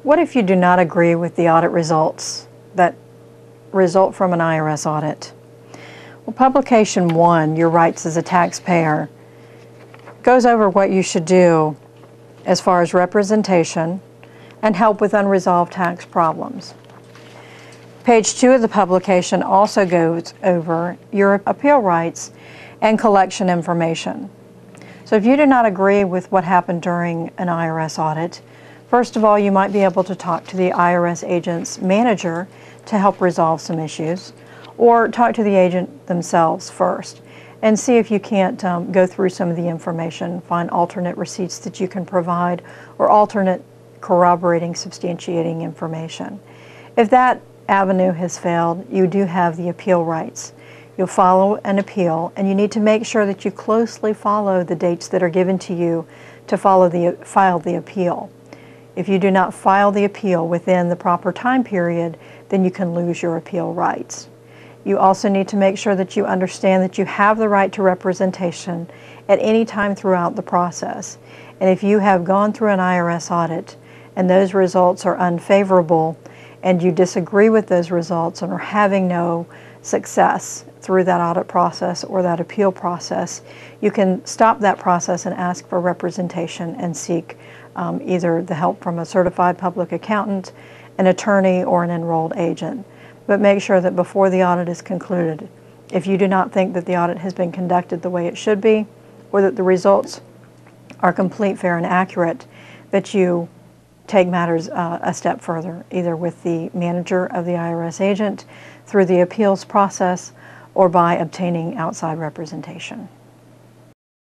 What if you do not agree with the audit results that result from an IRS audit? Well, Publication 1, Your Rights as a Taxpayer, goes over what you should do as far as representation and help with unresolved tax problems. Page 2 of the publication also goes over your appeal rights and collection information. So if you do not agree with what happened during an IRS audit, first of all, you might be able to talk to the IRS agent's manager to help resolve some issues, or talk to the agent themselves first and see if you can't go through some of the information, find alternate receipts that you can provide or alternate corroborating, substantiating information. If that avenue has failed, you do have the appeal rights. You'll follow an appeal, and you need to make sure that you closely follow the dates that are given to you to file the appeal. If you do not file the appeal within the proper time period, then you can lose your appeal rights. You also need to make sure that you understand that you have the right to representation at any time throughout the process. And if you have gone through an IRS audit and those results are unfavorable and you disagree with those results and are having no success through that audit process or that appeal process, you can stop that process and ask for representation and seek either the help from a certified public accountant, an attorney, or an enrolled agent. But make sure that before the audit is concluded, if you do not think that the audit has been conducted the way it should be, or that the results are complete, fair, and accurate, that you take matters a step further, either with the manager of the IRS agent, through the appeals process, or by obtaining outside representation.